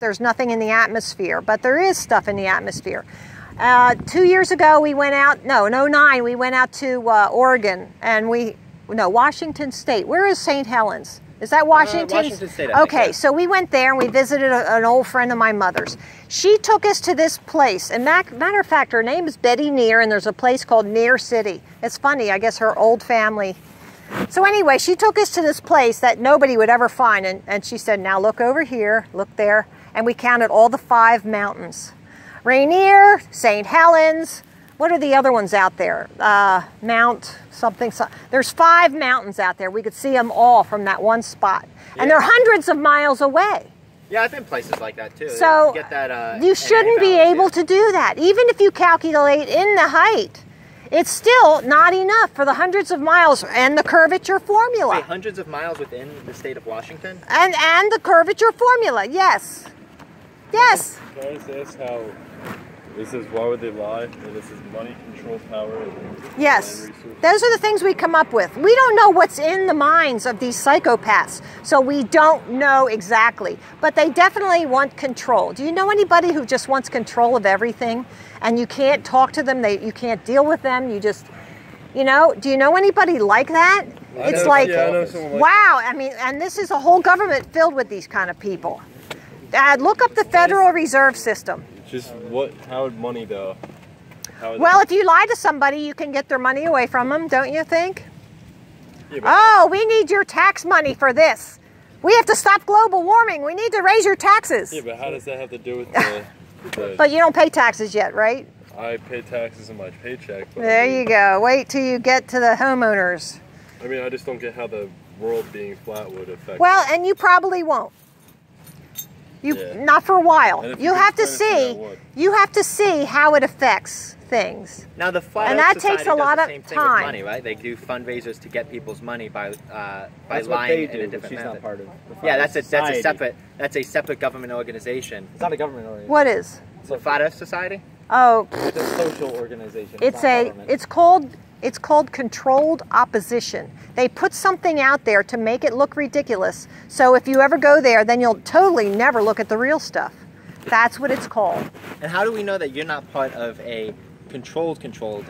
There's nothing in the atmosphere, but there is stuff in the atmosphere. 2 years ago, we went out, no, in 2009, we went out to Oregon, and Washington State. Where is St. Helens? Is that Washington? Washington State, I think, okay, yeah. so we went there and we visited an old friend of my mother's. She took us to this place, and matter of fact, her name is Betty Neer, and there's a place called Neer City. It's funny, I guess her old family. So anyway, she took us to this place that nobody would ever find, and she said, now look over here, look there, and we counted all the 5 mountains. Rainier, St. Helens, what are the other ones out there? Mount something. There's 5 mountains out there. We could see them all from that one spot. Yeah. And they're hundreds of miles away. Yeah, I've been places like that too. So you, get that, you shouldn't be able to do that. Even if you calculate in the height, it's still not enough for the hundreds of miles and the curvature formula. Wait, hundreds of miles within the state of Washington? And the curvature formula, yes. Yes. Can I just ask how this is, why would they lie? And this is money, control, power, and yes. Those are the things we come up with. We don't know what's in the minds of these psychopaths, so we don't know exactly. But they definitely want control. Do you know anybody who just wants control of everything? And you can't talk to them, you can't deal with them, you just, do you know anybody like that? It's like, wow, I mean, and this is a whole government filled with these kind of people. Look up the Federal Reserve System. Just how would money though? Well, if you lie to somebody, you can get their money away from them, don't you think? Yeah, oh, we need your tax money for this. We have to stop global warming. We need to raise your taxes. Yeah, but how does that have to do with the But you don't pay taxes yet, right? I pay taxes in my paycheck. But there you go. Wait till you get to the homeowners. I mean, I just don't get how the world being flat would affect. Well, and you probably won't. Not for a while. You have to see. You have to see how it affects things. Now the Flat and Earth that Society takes a lot does of the same thing time. With money, right? They do fundraisers to get people's money by That's lying what they in a do, different she's method. not part of the Yeah, that's a separate government organization. It's not a government organization. What is? The Flat Earth Society? Oh, it's a social organization. It's called controlled opposition. They put something out there to make it look ridiculous. So if you ever go there, then you'll totally never look at the real stuff. That's what it's called. And how do we know that you're not part of a controlled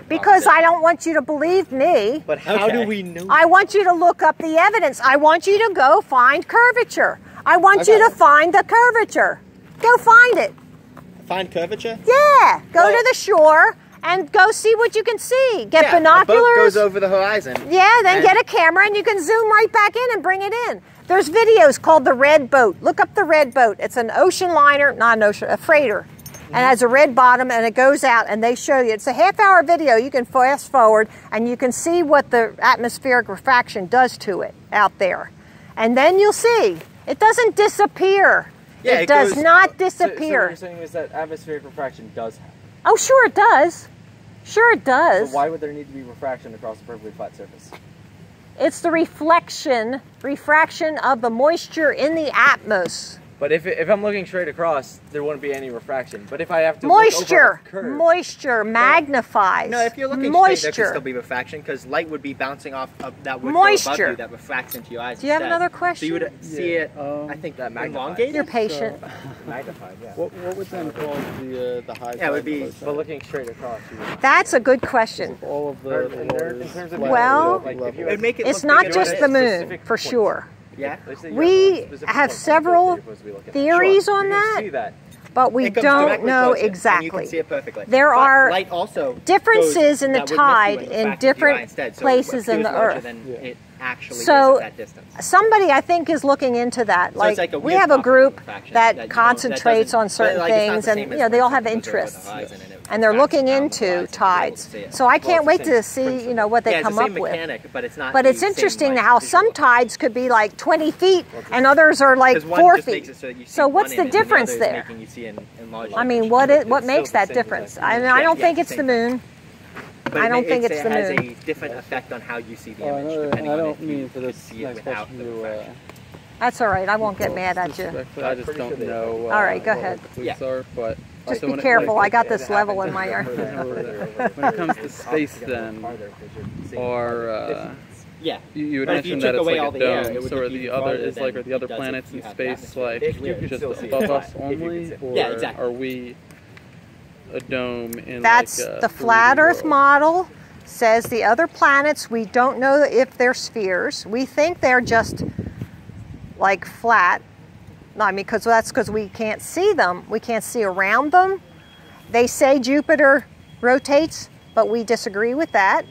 Because I don't want you to believe me. But how do we know? I want you to look up the evidence. I want you to go find curvature. I want you to find the curvature. Go find it. Find curvature? Yeah. Go to the shore and go see what you can see. Get binoculars. A boat goes over the horizon. Yeah, then get a camera and you can zoom right back in and bring it in. There's videos called The Red Boat. Look up The Red Boat. It's an ocean liner, not an ocean, a freighter. And it has a red bottom and it goes out and they show you. It's a half-hour video. You can fast forward and you can see what the atmospheric refraction does to it out there. And then you'll see. It doesn't disappear. Yeah, it does not disappear. So what you're saying is that atmospheric refraction does happen? Oh, sure it does. Sure it does. So why would there need to be refraction across a perfectly flat surface? It's the refraction of the moisture in the atmosphere. But if I'm looking straight across, there wouldn't be any refraction. But if I have to moisture magnifies. No, if you're looking straight, there could still be refraction because light would be bouncing off of that would go above you that refracts into your eyes. Do you have another question? So you would see it. I think that elongated. You're patient. Magnified. Yeah. What would then cause the high? Yeah, it would be. But looking straight across. That's a good question. All of the in terms of well, it's not just the moon for sure. Yeah. We have several theories on that, but we don't know exactly. You can see it perfectly. There are light also differences in the tide in different places in the Earth. So somebody, I think, is looking into that. Like we have a group that concentrates on certain things, and they all have interests, and they're looking into tides. So I can't wait to see what they come up with. But it's interesting how some tides could be like 20 feet, and others are like 4 feet. So what's the difference there? I mean, what makes that difference? I mean, I don't think it's the moon. But I don't think it's the moon. It has a different effect on how you see the image, depending on if you see it without the refraction. That's all right. I won't get mad at you. I just don't know. All right, go ahead. But just be careful. I got this level in my ear. When it comes to space, then, or Yeah. You would But if mention you that took it's away like all a the air, dome, it would so are be the other farther is like than are the other it does planets if you in have space atmosphere. like You can just still see it. above us Fine. If you only, could see- or Yeah, exactly. are we a dome in That's like a the 3D flat Earth world? model. Says the other planets, we don't know if they're spheres. We think they're just like flat. I mean, that's because we can't see them. We can't see around them. They say Jupiter rotates, but we disagree with that.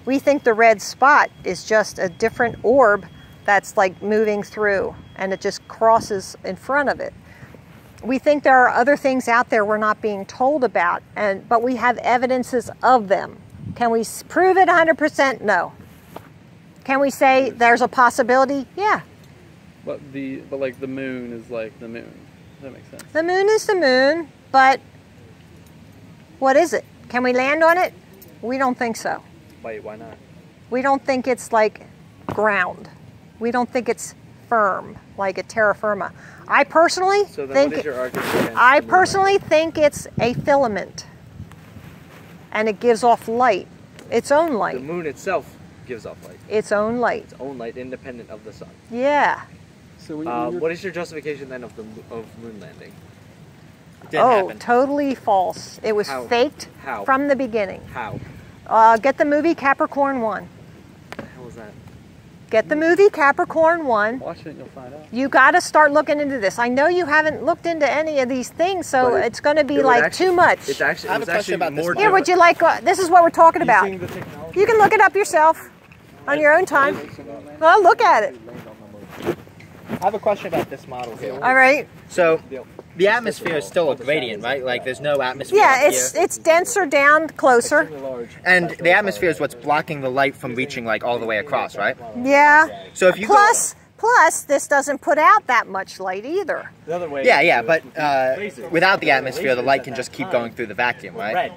We think the red spot is just a different orb that's like moving through, and it just crosses in front of it. We think there are other things out there we're not being told about, but we have evidences of them. Can we prove it 100%? No. Can we say there's a possibility? Yeah. But like the moon is like the moon. That makes sense. The moon is the moon, but what is it? Can we land on it? We don't think so. Wait, why not? We don't think it's like ground. We don't think it's firm, like a terra firma. I personally So then think what is your argument against I the moon personally landing? think it's a filament, and it gives off light, its own The light, moon itself gives off light. its own light. Its own light, independent of the sun. Yeah. So What is your justification then of moon landing? It didn't Oh, happen. totally false. It was How? faked How? from the beginning. How? Get the movie Capricorn 1. How was that? Get the movie Capricorn 1. watch it and you'll find out. You got to start looking into this. I know you haven't looked into any of these things, so But it's going to be it would like actually- too much. It's actually, I have it was a question actually about this more model. Here, would you like, this is what we're talking about. Using the technology. You can look it up yourself on your own time. Well, look at it. I have a question about this model here. All right. So, the atmosphere is still a gradient, right? Like, there's no atmosphere Yeah, up it's here. denser down closer. And the atmosphere is what's blocking the light from reaching, like, all the way across, right? Yeah. So if you Plus, this doesn't put out that much light either. The other way. Yeah, but without the atmosphere, the light can just keep going through the vacuum, right? Red.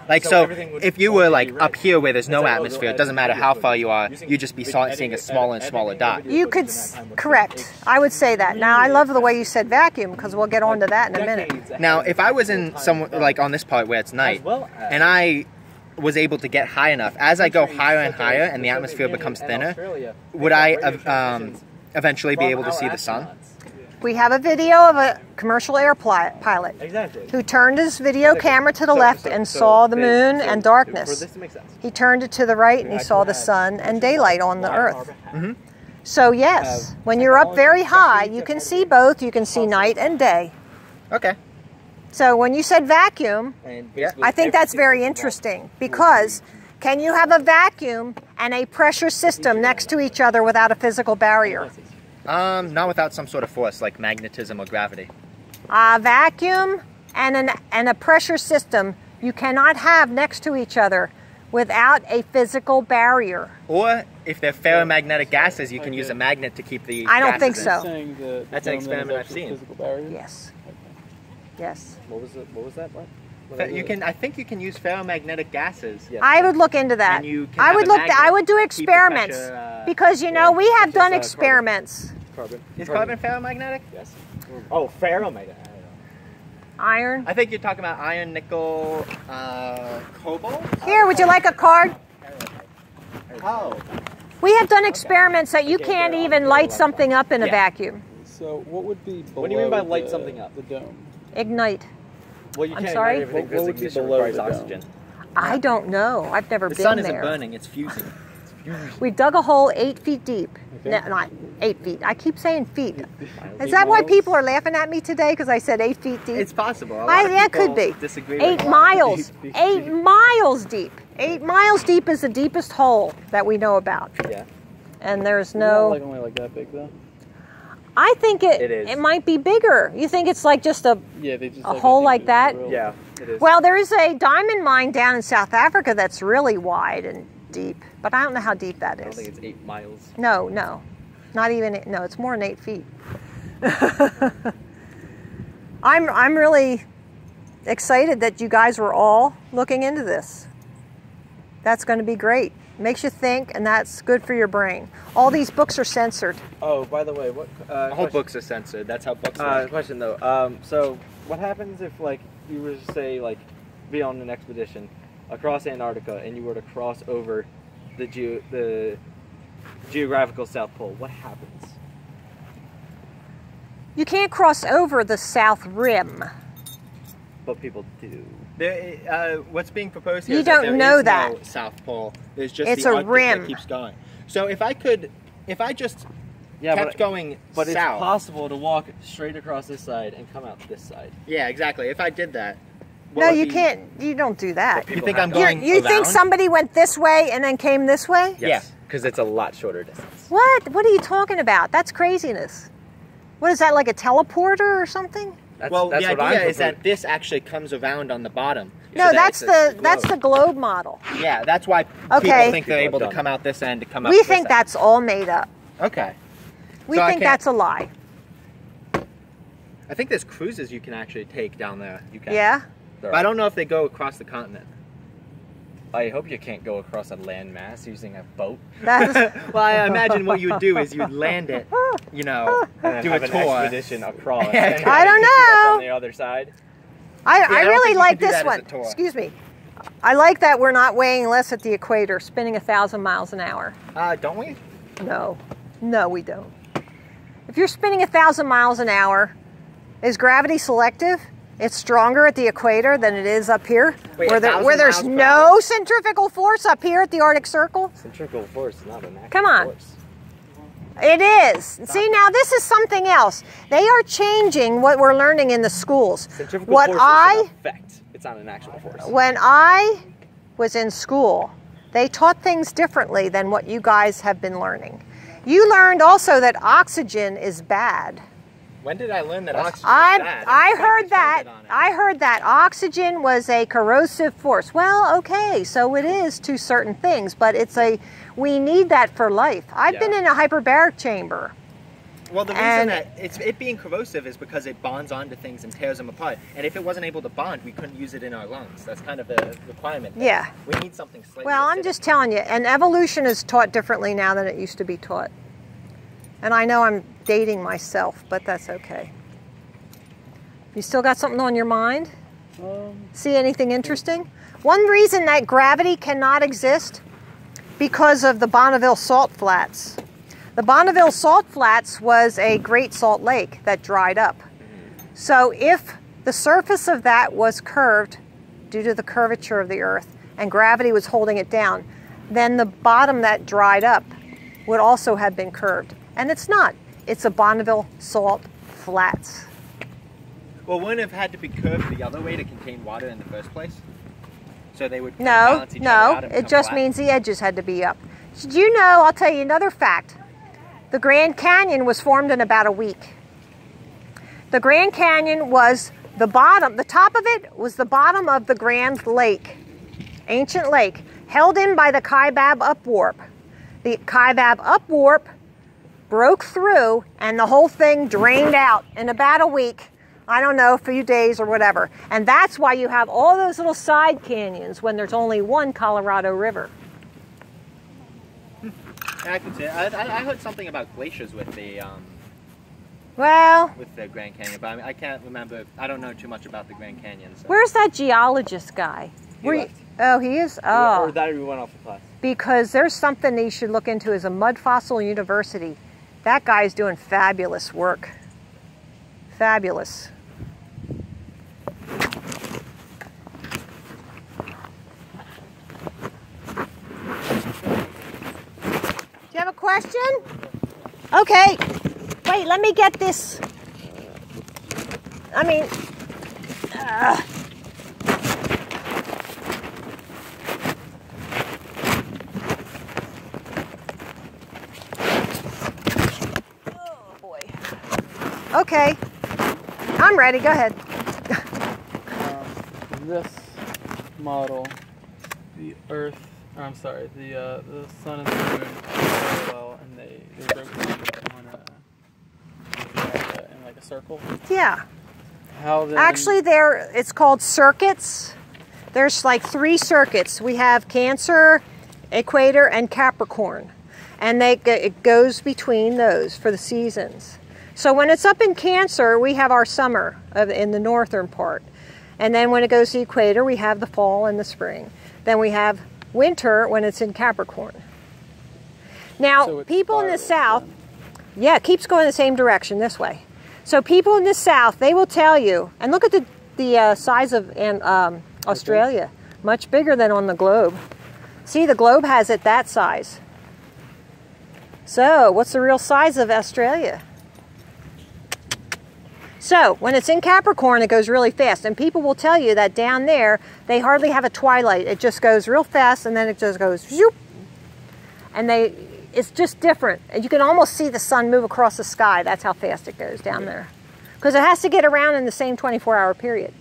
Like, So so everything would if you were, like, red. up here where there's no It's like, atmosphere, it doesn't matter how far you are, you'd just be seeing a smaller and smaller dot. You could, correct. I would say that. Now, I love the way you said vacuum, because we'll get on to that in a minute. Now, if I was in like, on this part where it's night, and I was able to get high enough, as I go higher and higher and the atmosphere becomes thinner, would I eventually be able to see the sun? We have a video of a commercial air pilot Exactly. who turned his video camera to the left and saw the moon and For darkness. this to make sense. He turned it to the right and he saw the sun and daylight on the earth. So yes, when you're up very high, you can see both. You can see night and day. Okay. So when you said vacuum, Yeah. I think that's very interesting, because can you have a vacuum and a pressure system next to each other without a physical barrier? Not without some sort of force, like magnetism or gravity. A vacuum and a pressure system you cannot have next to each other without a physical barrier. Or, if they're ferromagnetic gases, you can use a magnet to keep the I don't gases think in. so. Saying the That's an dome then is experiment I've actually seen. physical barrier? Yes. Yes. What was that? What? I think you can use ferromagnetic gases. Yeah. I would look into that. And you can I have would a look. magnet I would do to keep the experiments pressure, because you know we have done carbon. experiments. Carbon. Is carbon ferromagnetic? Yes. Oh, ferromagnetic. Iron. I think you're talking about iron, nickel, cobalt. Here, would you like a card? Oh. We have done experiments that you can't even light something up in a vacuum. So what would be below What do you mean by light the- something up? The dome. Ignite. Well, you I'm can't sorry? ignite everything What would because be ignition below requires the dome? oxygen. I don't know. I've never The been sun there. isn't burning, it's fusing. We dug a hole 8 feet deep. Okay. No, not 8 feet. I keep saying feet. Is 8 that why miles? people are laughing at me today? Because I said 8 feet deep? It's possible. A lot of Yeah, it people could be. Disagree with 8 a lot. miles. 8 miles deep. 8 miles deep is the deepest hole that we know about. Yeah. And there's Isn't that, no... like only like that big though? I think It is. it might be bigger. You think it's like just a... Yeah, they just A hole like that? Yeah, it is. Well, there is a diamond mine down in South Africa that's really wide and deep. But I don't know how deep that I don't is. think it's 8 miles. No. Not even... No, it's more than 8 feet. I'm really excited that you guys were all looking into this. That's going to be great. Makes you think, and that's good for your brain. All these books are censored. Oh, by the way, what? Whole books are censored. That's how books work. Question though. So, what happens if like you were to say like be on an expedition across Antarctica and you were to cross over the geographical South Pole, what happens? You can't cross over the South Rim. But people do. What's being proposed here You is that don't there know is that. no South Pole. There's just It's the a Arctic rim. that keeps going. So if I just Yeah, kept going but it's south. possible to walk straight across this side and come out this side. Yeah, exactly. If I did that. No, you can't. You don't do that. You think I'm going You think around? somebody went this way and then came this way? Yes, because it's a lot shorter distance. What? What are you talking about? That's craziness. What is that, like a teleporter or something? Well, That's the what idea I'm is that this actually comes around on the bottom. No, So that that's it's a that's the globe model. Yeah, that's why Okay. people think they're People able to have done come out this end to come out We this think end. that's all made up. Okay. We So I think can't- that's a lie. I think there's cruises you can actually take down there. You can. Yeah? But I don't know if they go across the continent. I hope you can't go across a landmass using a boat. That's, Well, I imagine what you would do is you'd land it, you know, And do a have an tour. expedition across. Yeah, and I don't pick you up know. on the other side. I don't really think you like could do this that as one. a tour. Excuse me. I like that we're not weighing less at the equator, spinning 1,000 miles an hour. Don't we? No. No, we don't. If you're spinning 1,000 miles an hour, is gravity selective? It's stronger at the equator than it is up here, Wait, where 1,000 there's miles per no hour? centrifugal force up here at the Arctic Circle. Centrifugal force is not an actual Come on. force. It is. See, now this is something else. They are changing what we're learning in the schools. Centrifugal What force is I an effect. It's not an actual force. When I was in school, they taught things differently than what you guys have been learning. You learned also that oxygen is bad. When did I learn that oxygen I is bad? I heard that oxygen was a corrosive force. Well, okay, so it is to certain things, but we need that for life. I've been in a hyperbaric chamber. Well, the reason And- that it being corrosive is because it bonds onto things and tears them apart. And if it wasn't able to bond, we couldn't use it in our lungs. That's kind of the requirement. Yeah. We need something slightly Well, I'm acidic. just telling you, and evolution is taught differently now than it used to be taught. And I know I'm dating myself, but that's okay. You still got something on your mind? See anything interesting? One reason that gravity cannot exist, because of the Bonneville Salt Flats. The Bonneville Salt Flats was a great salt lake that dried up. So if the surface of that was curved due to the curvature of the Earth and gravity was holding it down, then the bottom that dried up would also have been curved. And it's not. It's a Bonneville Salt Flats. Well, wouldn't it have had to be curved the other way to contain water in the first place? So they would kind of No, balance each other out no, and it become just flat? means the edges had to be up. Did you know, I'll tell you another fact. The Grand Canyon was formed in about a week. The Grand Canyon was the bottom, the top of it was the bottom of the Grand Lake, ancient lake, held in by the Kaibab upwarp. The Kaibab upwarp broke through and the whole thing drained out in about a week. I don't know, a few days or whatever. And that's why you have all those little side canyons when there's only one Colorado River. Yeah, I could say. I heard something about glaciers with the Well, Grand Canyon, but I mean, I can't remember. I don't know too much about the Grand Canyon. So. where's that geologist guy? left. Oh, he is? Or Oh, that we went off the class. because there's something that you should look into as a mud fossil university. That guy's doing fabulous work. Fabulous. Do you have a question? Okay. Wait, let me get this. I mean, oh boy. Okay. I'm ready. Go ahead. This model, the Earth, or I'm sorry, the Sun and the Moon are parallel, and they rotate on in like a circle. Yeah. How then? Actually, it's called circuits. There's like 3 circuits. We have Cancer, Equator, and Capricorn. And it goes between those for the seasons. So when it's up in Cancer, we have our summer in the northern part. And then when it goes to the equator, we have the fall and the spring. Then we have winter when it's in Capricorn. Now, So it people in the spirals, south, yeah, it keeps going the same direction this way. So people in the south, they will tell you, and look at the size of Australia, much bigger than on the globe. See, the globe has it that size. So, what's the real size of Australia? So, when it's in Capricorn, it goes really fast. And people will tell you that down there, they hardly have a twilight. It just goes real fast, and then it just goes zoop. And it's just different. And you can almost see the sun move across the sky. That's how fast it goes down there. Because it has to get around in the same 24-hour period.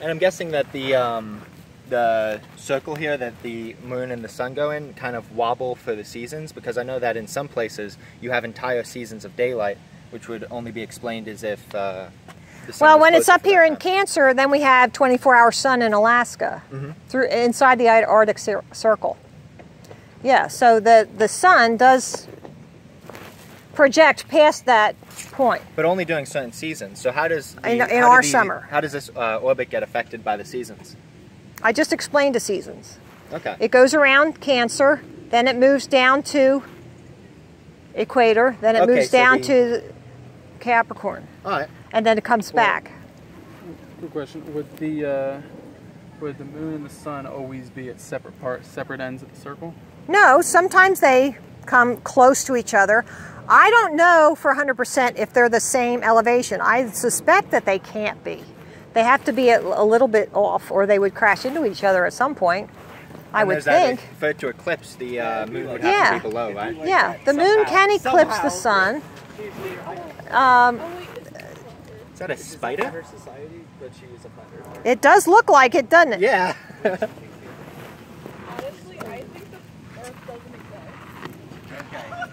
And I'm guessing that the circle here that the moon and the sun go in kind of wobble for the seasons, because I know that in some places you have entire seasons of daylight, which would only be explained as if the sun Well, was when it's closer up for here that in time. Cancer, then we have 24-hour sun in Alaska, through inside the Arctic Circle. Yeah, so the sun does project past that point. But only during certain seasons. So how does In our summer. How does this orbit get affected by the seasons? I just explained the seasons. Okay. It goes around Cancer, then it moves down to equator, then it Okay, moves so down to Capricorn, All right. and then it comes back. Good question. Would the moon and the sun always be at separate ends of the circle? No, sometimes they come close to each other. I don't know for 100% if they're the same elevation. I suspect that they can't be. They have to be a little bit off, or they would crash into each other at some point, I would think. For it to eclipse, the moon would have to be below, right? Yeah, the moon can eclipse the sun. Is that a spider? It does look like it, doesn't it? Yeah. Honestly, I think the Earth doesn't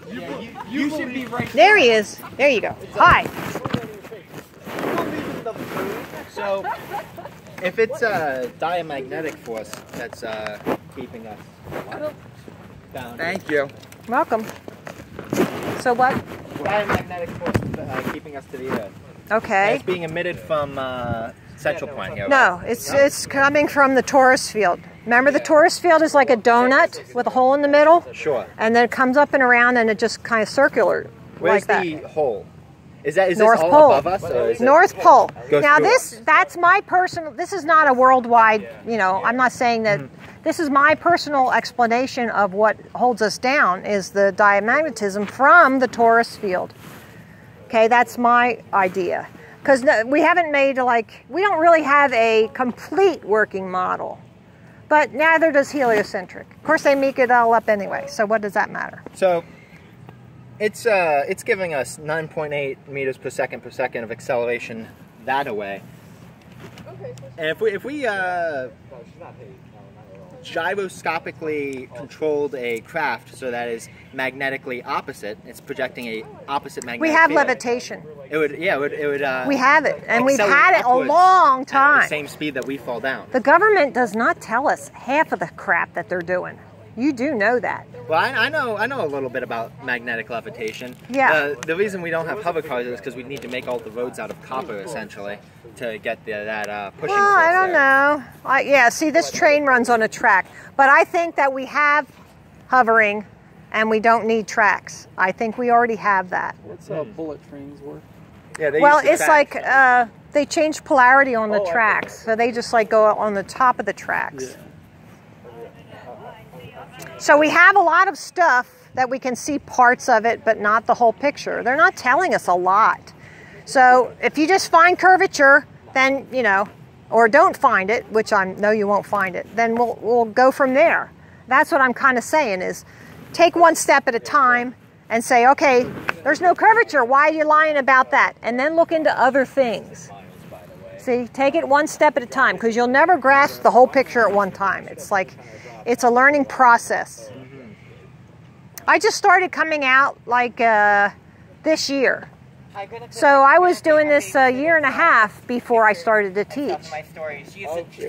exist. You should be right There he is. There you go. Hi. So, if it's a diamagnetic force that's keeping us down. Thank you. Welcome. So what? Diamagnetic force keeping us to the Earth. Okay. It's being emitted from Central Point here. No, it's coming from the torus field. Remember, the torus field is like a donut with a hole in the middle? Sure. And then it comes up and around, and it just kind of circular Where's like that. the hole? Is North North this all Pole. above us? Or is North Pole. goes Now through that's my personal, this is not a worldwide, I'm not saying that, this is my personal explanation of what holds us down is the diamagnetism from the torus field. Okay, that's my idea. Because we haven't made we don't really have a complete working model. But neither does heliocentric. Of course, they make it all up anyway, so what does that matter? So, it's giving us 9.8 meters per second of acceleration that away. And if we gyroscopically controlled a craft so that is magnetically opposite, it's projecting a opposite magnetic We have field. levitation. It would We have it, and we've accelerate had it a upwards long at the time. same speed that we fall down. The government does not tell us half of the crap that they're doing. You do know that. Well, I know a little bit about magnetic levitation. Yeah. The reason we don't have hover cars is because we need to make all the roads out of copper, essentially, to get that pushing Well, force I don't there. know. Yeah, see, this train runs on a track. But I think that we have hovering, and we don't need tracks. I think we already have that. What's how bullet trains work? Yeah, they Well, used to it's track. like they changed polarity on the tracks. So they just go on the top of the tracks. So we have a lot of stuff that we can see parts of it, but not the whole picture. They're not telling us a lot. So if you just find curvature, then, or don't find it, which I know you won't find it, then we'll go from there. That's what I'm kind of saying is take one step at a time and say, okay, there's no curvature. Why are you lying about that? And then look into other things. See, take it one step at a time because you'll never grasp the whole picture at one time. It's a learning process. I just started coming out this year. So I was doing this a year and a half before I started to teach.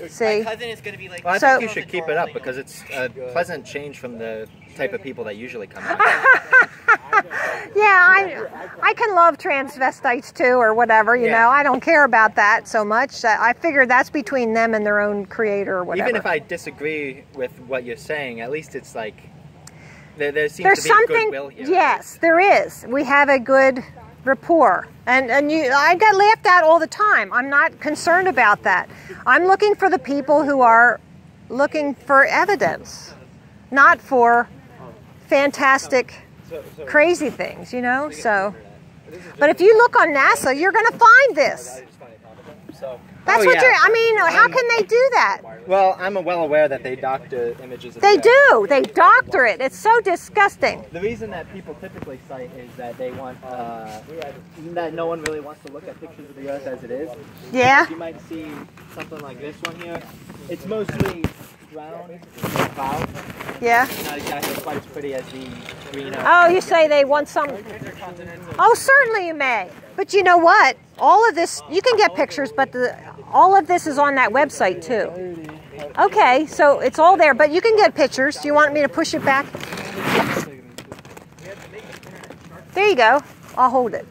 See? Well, I think you should keep it up because it's a pleasant change from the type of people that usually come out. Yeah, I can love transvestites too or whatever, you know. I don't care about that so much. I figure that's between them and their own creator or whatever. Even if I disagree with what you're saying, at least it's like... There seems There's to be something, goodwill here. yes, there is. We have a good rapport. And I get laughed at all the time. I'm not concerned about that. I'm looking for the people who are looking for evidence, not for fantastic, crazy things, you know? So, but if you look on NASA, you're going to find this. That's what you're, I mean, how can they do that? Well, I'm well aware that they doctor images of They the do. They doctor it. It's so disgusting. The reason that people typically cite is that they want, that no one really wants to look at pictures of the Earth as it is. Yeah? You might see something like this one here. It's mostly brown cloud. Yeah. Not exactly quite as pretty as the green. Oh, you say they want some... Oh, certainly you may. But you know what? All of this, you can get pictures, but all of this is on that website too. Okay, so it's all there, but you can get pictures. Do you want me to push it back? There you go. I'll hold it.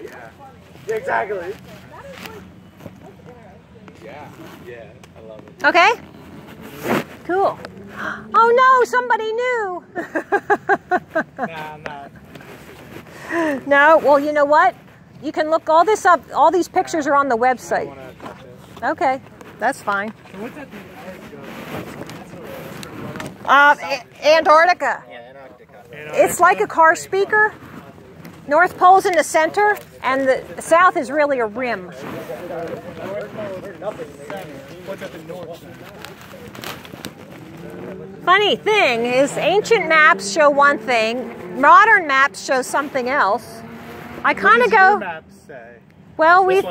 Yeah, exactly. Yeah, I love it. Okay? Cool. Oh no, somebody knew. Nah, I'm not. No, well, you know what? You can look all this up. All these pictures are on the website. Okay, that's fine. Antarctica. It's like a car speaker. North Pole's in the center, and the south is really a rim. Funny thing is, ancient maps show one thing, modern maps show something else. I kind of go, maps say? well, we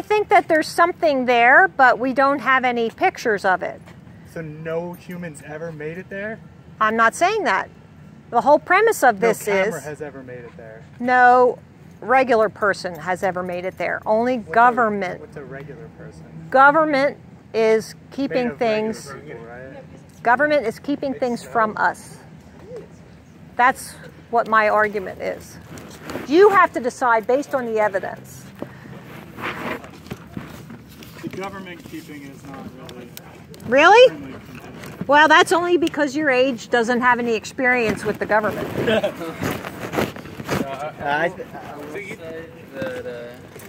think that there's something there, but we don't have any pictures of it. So no humans ever made it there? I'm not saying that. The whole premise of this no camera is has ever made it there. no regular person has ever made it there. Only government. What's a regular person? Government is keeping Made of things. regular people, right? Government is keeping things from us. That's what my argument is. You have to decide based on the evidence. The government keeping is not really. Really? Well, that's only because your age doesn't have any experience with the government.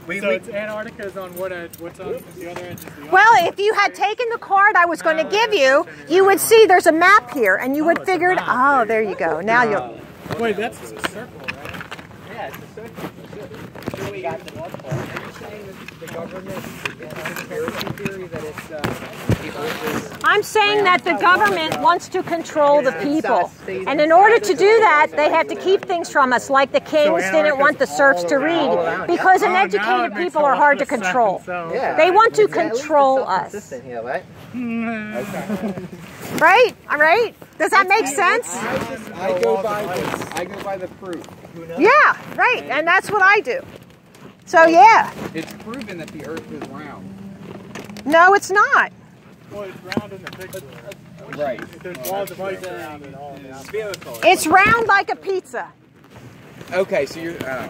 So it's Antarctica is on what edge? What's on the other edge? Is the Well, if you had taken the card I was going to give you, you would see there's a map here, and you would figure it. Oh, there you go. Now you'll. Wait, that's a circle, right? Yeah, it's a circle. Sure, we got the North Pole. Are you saying that the government is a conspiracy theory that it's I'm saying that the government wants to control the people. And in order to do that, they have to keep things from us, like the kings didn't want the serfs to read, because uneducated people are hard to control. They want to control us. here, right? Right? All right? Does that make sense? I go by the proof. Yeah, right. And that's what I do. So, yeah. It's proven that the Earth is round. No, it's not. Well, it's round in the picture. Right. There's walls of ice around it all. Spherical. It's round like a pizza. Okay, so you're. Oh.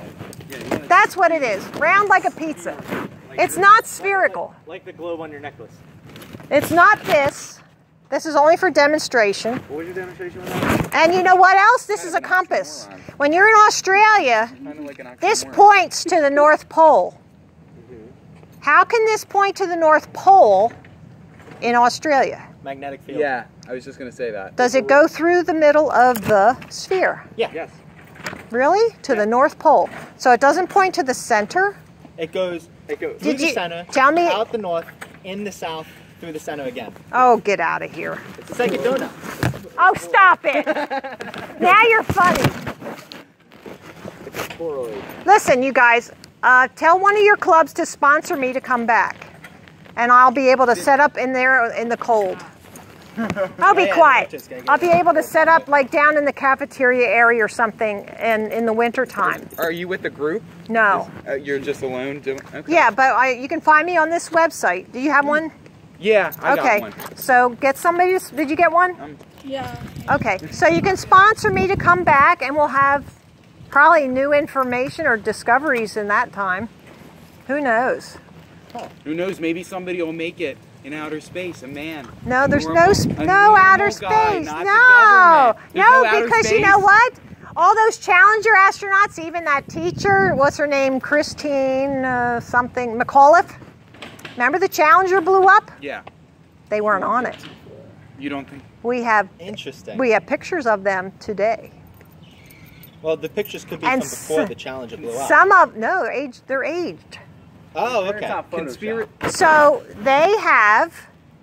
That's what it is. Round like a pizza. It's not spherical. Like the globe on your necklace. It's not this. This is only for demonstration. What was your demonstration on that? And you know what else? This is a compass. When you're in Australia, this points to the North Pole. How can this point to the North Pole in Australia? Magnetic field. Yeah, I was just going to say that. Does it go through the middle of the sphere? Yeah. Yes. Really? To the North Pole. So it doesn't point to the center? It goes through Did the you center, tell me? out the north, in the south, through the center again. Oh, get out of here. It's like a donut. Oh, stop it. Now you're funny. It's a toroid. Listen, you guys, tell one of your clubs to sponsor me to come back. And I'll be able to set up in there in the cold. I'll be quiet. I'll be able to set up like down in the cafeteria area or something in the winter time. Are you with the group? No. You're just alone doing. Okay. Yeah, but you can find me on this website. Do you have one? Yeah, I okay. got one. So get somebody. Did you get one? Yeah. Okay. So you can sponsor me to come back, and we'll have probably new information or discoveries in that time. Who knows? Who knows? Maybe somebody will make it in outer space. A man. No, there's no normal outer guy, space. not the No, government. There's no outer because you space? know what? All those Challenger astronauts, even that teacher, what's her name, Christine something, McAuliffe. Remember the Challenger blew up? Yeah. They weren't on it. You don't think? We have Interesting. We have pictures of them today. Well, the pictures could be And from before the Challenger blew up. Some of no, they're aged. Oh, okay. So they have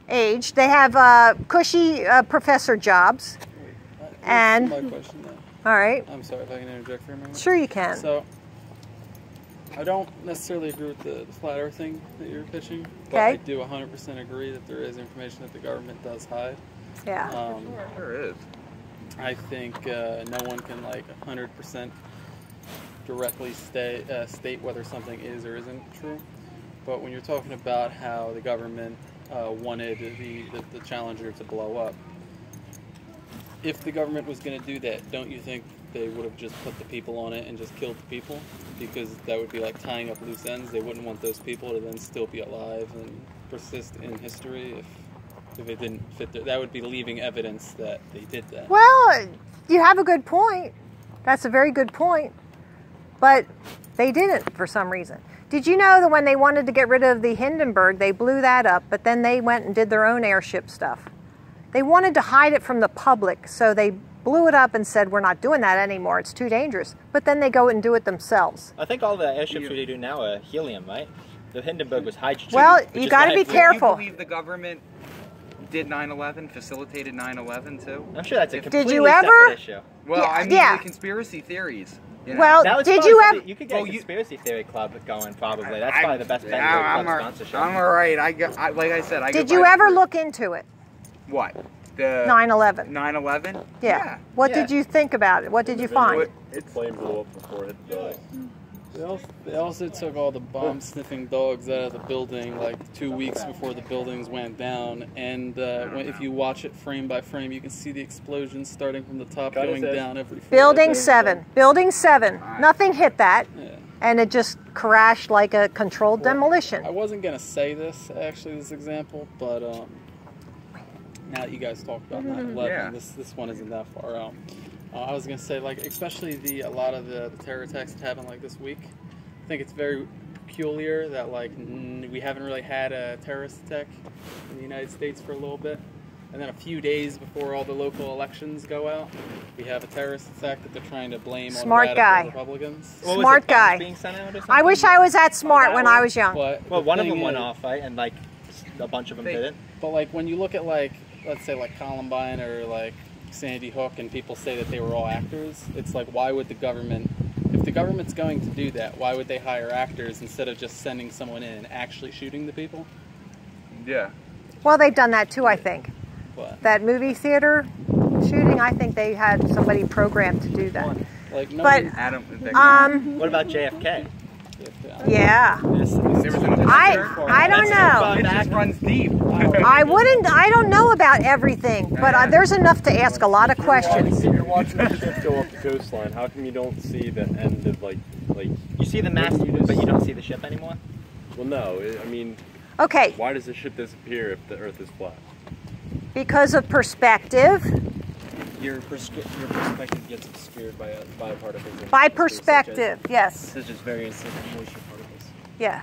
aged. They have cushy professor jobs. And my question now. all right. I'm sorry if I can interject for a moment. Sure you can. So, I don't necessarily agree with the flat earth thing that you're pitching, but Okay. I do 100% agree that there is information that the government does hide. Yeah. There is. I think no one can 100% directly state whether something is or isn't true. But when you're talking about how the government wanted the Challenger to blow up, if the government was going to do that, don't you think they would have just put the people on it and just killed the people? Because that would be like tying up loose ends. They wouldn't want those people to then still be alive and persist in history if it didn't fit their, that would be leaving evidence that they did that. Well, you have a good point. That's a very good point. But they didn't for some reason. Did you know that when they wanted to get rid of the Hindenburg, they blew that up, but then they went and did their own airship stuff? They wanted to hide it from the public, so they blew it up and said, we're not doing that anymore, it's too dangerous. But then they go and do it themselves. I think all the airships we do now are helium, right? The Hindenburg was hydrogen. Well, you got to be careful. Do you believe the government did 9/11, facilitated 9/11 too? I'm sure that's a completely Did you ever? separate issue. Well, I mean, yeah. the conspircy theories. You know? Well, That was did probably you something- ever? You could get a conspiracy theory club going, probably. That's probably the best bet I'm for sponsorship. all right. Like I said, I Did go you by ever the- look into it? What? The 9/11. 9/11? Yeah. What did you think about it? What did you find? It flamed blew up before it hit the building. They also took all the bomb-sniffing dogs out of the building 2 weeks before the buildings went down. And if you watch it frame by frame, you can see the explosions starting from the top going down every floor. Building 7. Building 7. Nothing hit that. Yeah. And it just crashed like a controlled demolition. I wasn't going to say this, actually, this example, but now that you guys talked about 9/11, this one isn't that far out. I was going to say, especially a lot of the terror attacks that happened this week, I think it's very peculiar that we haven't really had a terrorist attack in the United States for a little bit. And then a few days before all the local elections go out, we have a terrorist attack that they're trying to blame on radical Republicans. Smart guy. Being sent out or something? I wish I was that smart when I was young. But well, one of them went off, right? And a bunch of them didn't. But when you look at let's say Columbine or Sandy Hook, and people say that they were all actors, it's why would the government, if the government's going to do that, why would they hire actors instead of just sending someone in and actually shooting the people? Yeah. Well, they've done that too, I think. What? That movie theater shooting, I think they had somebody programmed to do that. But what about JFK? Yeah. I don't know. It just runs deep. I don't know about everything, but there's enough to ask a lot of questions. If you're watching the ship go up the coastline, how come you don't see the end of You see the mast, but you don't see the ship anymore? Well, no. I mean, okay. Why does the ship disappear if the Earth is flat? Because of perspective. Your perspective gets obscured by particles. By perspective, yes. Such as various moisture particles. Yeah.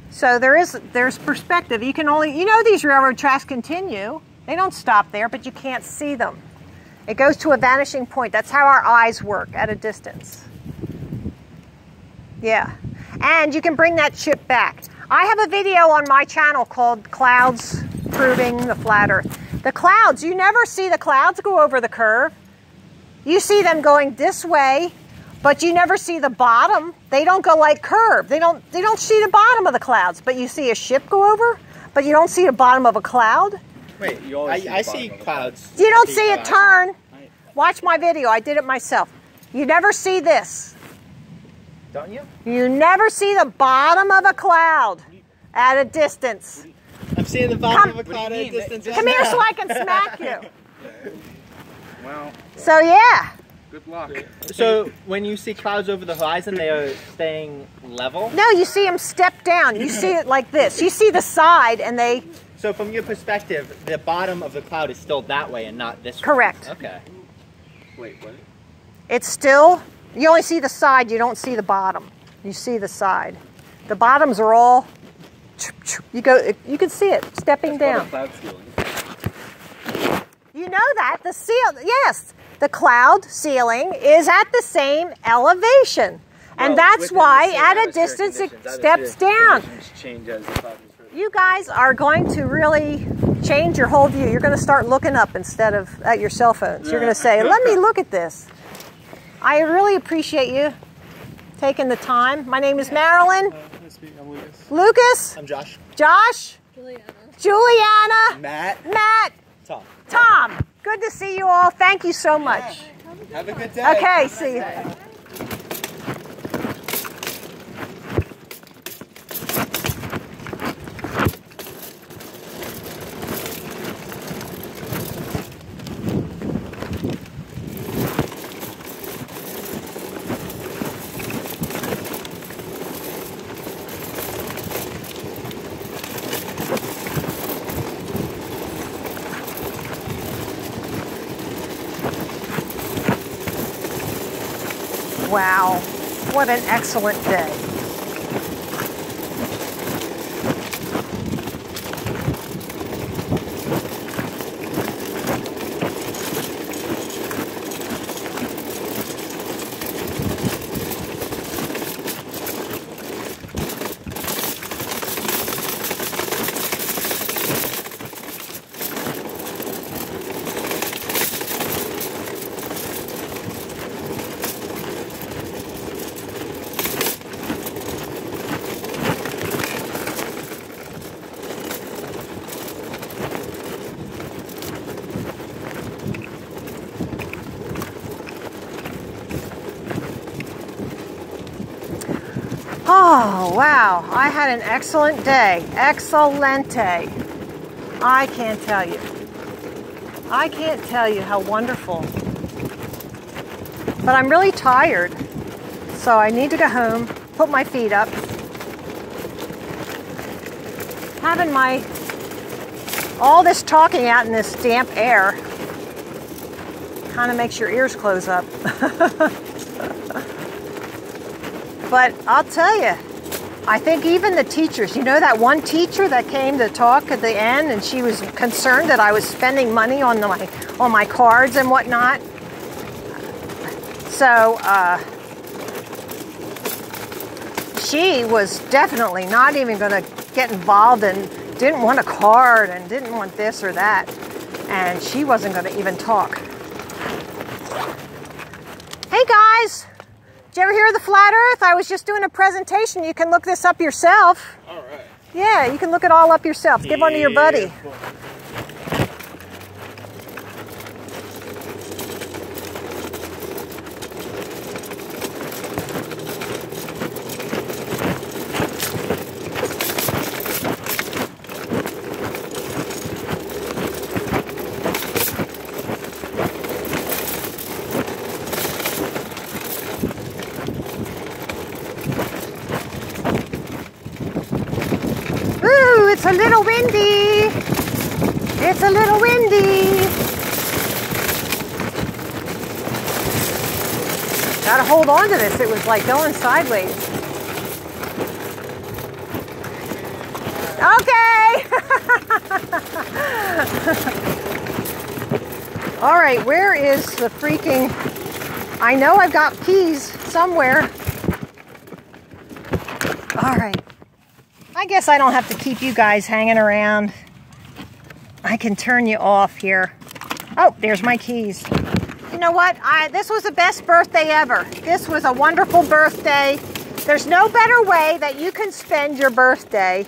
So there's perspective. You can only, these railroad tracks continue. They don't stop there, but you can't see them. It goes to a vanishing point. That's how our eyes work at a distance. Yeah. And you can bring that ship back. I have a video on my channel called Clouds Proving the Flat Earth. The clouds, you never see the clouds go over the curve. You see them going this way, but you never see the bottom. They don't go curve. They don't see the bottom of the clouds, but you see a ship go over, but you don't see the bottom of a cloud. Wait, I see clouds. You don't see it turn. Watch my video. I did it myself. You never see this. Don't you? You never see the bottom of a cloud at a distance. I'm seeing the bottom of a cloud at a distance. Come here so I can smack you. Well. So yeah. Good luck. So when you see clouds over the horizon, they are staying level? No, you see them step down. You see it like this. You see the side and they... So from your perspective, the bottom of the cloud is still that way and not this way? Correct. Okay. Wait, what? It's still... You only see the side, you don't see the bottom. You see the side. The bottoms are all... You can see it stepping down. Cloud ceiling. You know that. Yes, the cloud ceiling is at the same elevation. And that's why at a distance it steps down. Change as the cloud is further. You guys are going to really change your whole view. You're going to start looking up instead of at your cell phones. You're going to say, let me look at this. I really appreciate you taking the time. My name is Marilyn. I'm Lucas. Lucas. I'm Josh. Josh. Juliana. Matt. Tom. Tom. Good to see you all. Thank you so much. Have a good day. Okay, see you. Wow, what an excellent day. Oh, wow. I had an excellent day. Excelente. I can't tell you. I can't tell you how wonderful. But I'm really tired. So I need to go home, put my feet up. Having all this talking out in this damp air kind of makes your ears close up. But I'll tell you, I think even the teachers, you know that one teacher that came to talk at the end and she was concerned that I was spending money on my cards and whatnot. So she was definitely not even going to get involved and didn't want a card and didn't want this or that. And she wasn't going to even talk. Hey guys! Did you ever hear of the Flat Earth? I was just doing a presentation. You can look this up yourself. All right. Yeah, you can look it all up yourself. Give one to your buddy. It's a little windy. It's a little windy. Gotta hold on to this. It was like going sideways. Okay. All right, where is the freaking... I know I've got keys somewhere. All right. I guess I don't have to keep you guys hanging around. I can turn you off here. Oh, there's my keys. You know what? This was the best birthday ever. This was a wonderful birthday. There's no better way that you can spend your birthday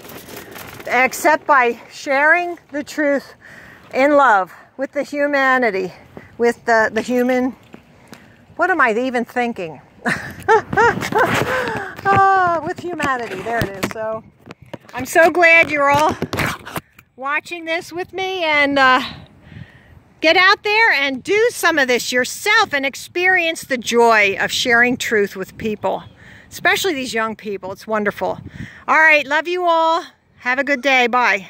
except by sharing the truth in love with the humanity, with the human. What am I even thinking? With humanity. There it is. So I'm so glad you're all watching this with me, and Get out there and do some of this yourself and experience the joy of sharing truth with people, especially these young people. It's wonderful. All right, love you all. Have a good day. Bye.